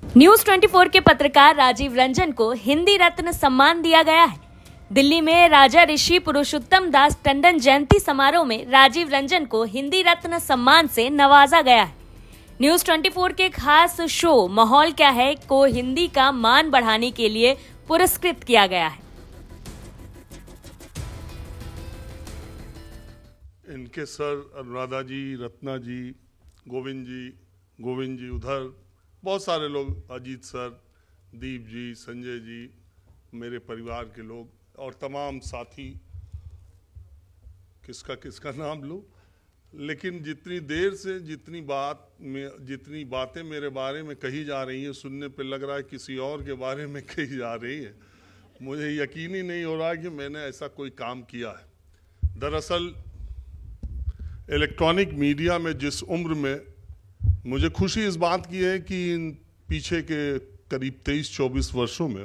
News 24 के पत्रकार राजीव रंजन को हिंदी रत्न सम्मान दिया गया है। दिल्ली में राजा ऋषि पुरुषोत्तम दास टंडन जयंती समारोह में राजीव रंजन को हिंदी रत्न सम्मान से नवाजा गया है। न्यूज 24 के खास शो माहौल क्या है को हिंदी का मान बढ़ाने के लिए पुरस्कृत किया गया है। इनके सर अनुराधा जी, रत्ना जी, गोविंद जी उधर बहुत सारे लोग, अजीत सर, दीप जी, संजय जी, मेरे परिवार के लोग और तमाम साथी, किसका नाम लूँ, लेकिन जितनी देर से जितनी बातें मेरे बारे में कही जा रही हैं, सुनने पे लग रहा है किसी और के बारे में कही जा रही है। मुझे यकीन ही नहीं हो रहा है कि मैंने ऐसा कोई काम किया है। दरअसल इलेक्ट्रॉनिक मीडिया में जिस उम्र में मुझे खुशी इस बात की है कि इन पीछे के करीब 23-24 वर्षों में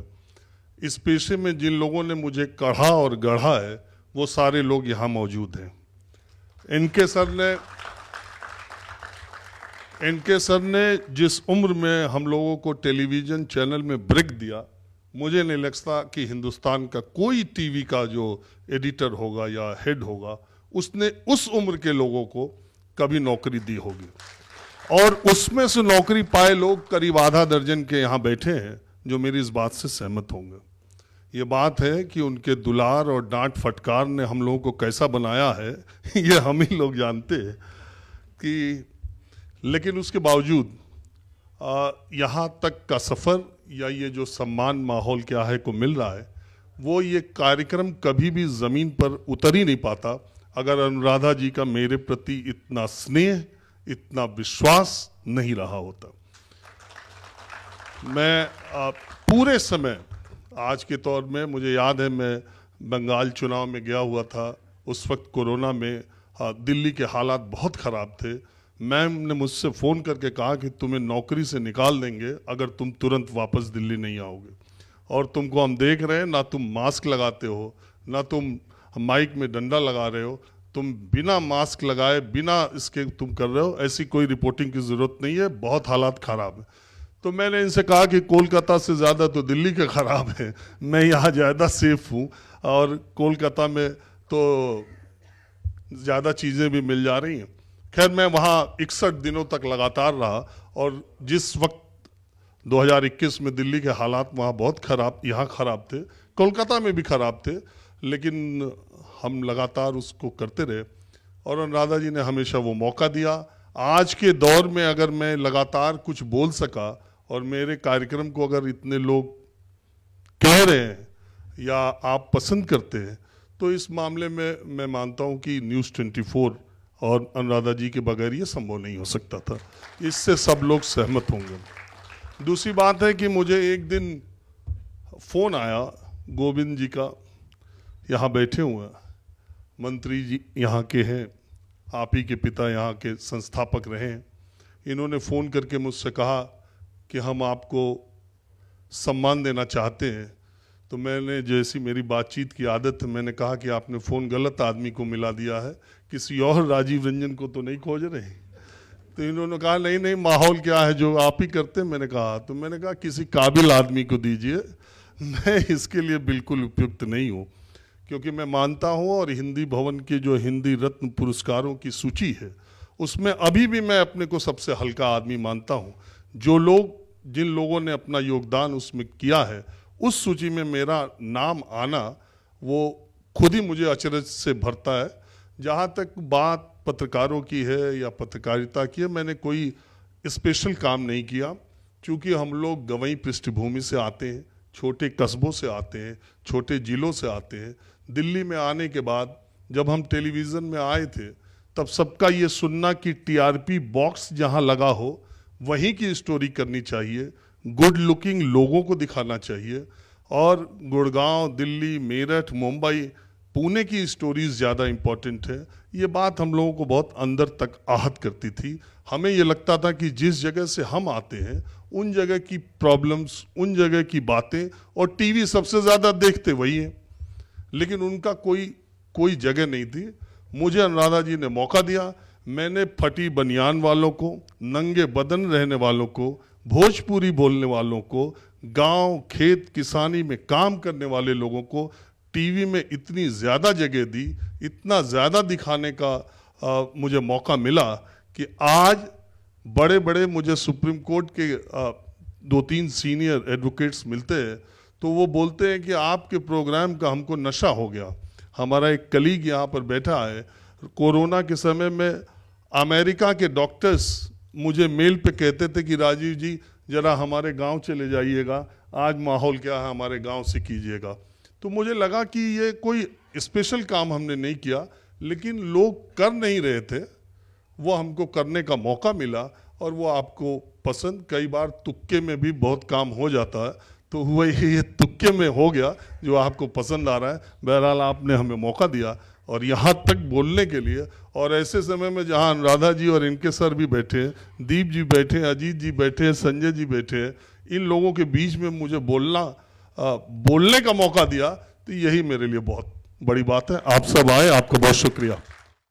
इस पेशे में जिन लोगों ने मुझे कढ़ा और गढ़ा है वो सारे लोग यहाँ मौजूद हैं। इनके सर ने जिस उम्र में हम लोगों को टेलीविज़न चैनल में ब्रेक दिया, मुझे नहीं लगता कि हिंदुस्तान का कोई टीवी का जो एडिटर होगा या हेड होगा उसने उस उम्र के लोगों को कभी नौकरी दी होगी। और उसमें से नौकरी पाए लोग करीब आधा दर्जन के यहाँ बैठे हैं जो मेरी इस बात से सहमत होंगे। ये बात है कि उनके दुलार और डांट फटकार ने हम लोगों को कैसा बनाया है ये हम ही लोग जानते हैं कि, लेकिन उसके बावजूद यहाँ तक का सफ़र या ये जो सम्मान माहौल क्या है को मिल रहा है, वो ये कार्यक्रम कभी भी ज़मीन पर उतर ही नहीं पाता अगर अनुराधा जी का मेरे प्रति इतना स्नेह, इतना विश्वास नहीं रहा होता। मैं पूरे समय आज के तौर में, मुझे याद है मैं बंगाल चुनाव में गया हुआ था, उस वक्त कोरोना में दिल्ली के हालात बहुत ख़राब थे। मैम ने मुझसे फ़ोन करके कहा कि तुम्हें नौकरी से निकाल देंगे अगर तुम तुरंत वापस दिल्ली नहीं आओगे, और तुमको हम देख रहे हैं ना तुम मास्क लगाते हो ना तुम माइक में डंडा लगा रहे हो, तुम बिना मास्क लगाए बिना इसके तुम कर रहे हो, ऐसी कोई रिपोर्टिंग की ज़रूरत नहीं है, बहुत हालात ख़राब है। तो मैंने इनसे कहा कि कोलकाता से ज़्यादा तो दिल्ली का ख़राब है, मैं यहाँ ज़्यादा सेफ हूँ और कोलकाता में तो ज़्यादा चीज़ें भी मिल जा रही हैं। खैर मैं वहाँ 61 दिनों तक लगातार रहा और जिस वक्त 2021 में दिल्ली के हालात वहाँ बहुत ख़राब, यहाँ ख़राब थे, कोलकाता में भी ख़राब थे, लेकिन हम लगातार उसको करते रहे और अनुराधा जी ने हमेशा वो मौका दिया। आज के दौर में अगर मैं लगातार कुछ बोल सका और मेरे कार्यक्रम को अगर इतने लोग कह रहे हैं या आप पसंद करते हैं, तो इस मामले में मैं मानता हूँ कि न्यूज़ 24 और अनुराधा जी के बगैर ये संभव नहीं हो सकता था। इससे सब लोग सहमत होंगे। दूसरी बात है कि मुझे एक दिन फ़ोन आया गोविंद जी का, यहाँ बैठे हुए हैं, मंत्री जी यहाँ के हैं, आप ही के पिता यहाँ के संस्थापक रहे हैं। इन्होंने फ़ोन करके मुझसे कहा कि हम आपको सम्मान देना चाहते हैं। तो मैंने, जैसी मेरी बातचीत की आदत है, मैंने कहा कि आपने फ़ोन गलत आदमी को मिला दिया है, किसी और राजीव रंजन को तो नहीं खोज रहे। तो इन्होंने कहा नहीं माहौल क्या है जो आप ही करते हैं। मैंने कहा किसी काबिल आदमी को दीजिए, मैं इसके लिए बिल्कुल उपयुक्त नहीं हूँ, क्योंकि मैं मानता हूँ और हिंदी भवन के जो हिंदी रत्न पुरस्कारों की सूची है उसमें अभी भी मैं अपने को सबसे हल्का आदमी मानता हूँ। जिन लोगों ने अपना योगदान उसमें किया है, उस सूची में मेरा नाम आना वो खुद ही मुझे अचरज से भरता है। जहाँ तक बात पत्रकारों की है या पत्रकारिता की है, मैंने कोई स्पेशल काम नहीं किया, क्योंकि हम लोग गंवई पृष्ठभूमि से आते हैं, छोटे कस्बों से आते हैं, छोटे जिलों से आते हैं। दिल्ली में आने के बाद जब हम टेलीविज़न में आए थे तब सबका ये सुनना कि टीआरपी बॉक्स जहाँ लगा हो वहीं की स्टोरी करनी चाहिए, गुड लुकिंग लोगों को दिखाना चाहिए, और गुड़गांव, दिल्ली, मेरठ, मुंबई, पुणे की स्टोरीज ज़्यादा इम्पोर्टेंट है। ये बात हम लोगों को बहुत अंदर तक आहत करती थी। हमें ये लगता था कि जिस जगह से हम आते हैं उन जगह की प्रॉब्लम्स, उन जगह की बातें, और टीवी सबसे ज़्यादा देखते वही हैं, लेकिन उनका कोई जगह नहीं थी। मुझे अनुराधा जी ने मौका दिया, मैंने फटी बनियान वालों को, नंगे बदन रहने वालों को, भोजपुरी बोलने वालों को, गांव खेत किसानी में काम करने वाले लोगों को टीवी में इतनी ज़्यादा जगह दी, इतना ज़्यादा दिखाने का मुझे मौका मिला कि आज बड़े बड़े मुझे सुप्रीम कोर्ट के 2-3 सीनियर एडवोकेट्स मिलते हैं तो वो बोलते हैं कि आपके प्रोग्राम का हमको नशा हो गया। हमारा एक कलीग यहाँ पर बैठा है, कोरोना के समय में अमेरिका के डॉक्टर्स मुझे मेल पे कहते थे कि राजीव जी ज़रा हमारे गांव चले जाइएगा, आज माहौल क्या है हमारे गांव से कीजिएगा। तो मुझे लगा कि ये कोई स्पेशल काम हमने नहीं किया, लेकिन लोग कर नहीं रहे थे, वो हमको करने का मौका मिला और वो आपको पसंद, कई बार तुक्के में भी बहुत काम हो जाता है, तो हुआ ये तुक्के में हो गया जो आपको पसंद आ रहा है। बहरहाल आपने हमें मौका दिया और यहाँ तक बोलने के लिए, और ऐसे समय में जहाँ अनुराधा जी और इनके सर भी बैठे हैं, दीप जी बैठे हैं, अजीत जी बैठे हैं, संजय जी बैठे हैं, इन लोगों के बीच में मुझे बोलने का मौका दिया, तो यही मेरे लिए बहुत बड़ी बात है। आप सब आए, आपका बहुत शुक्रिया।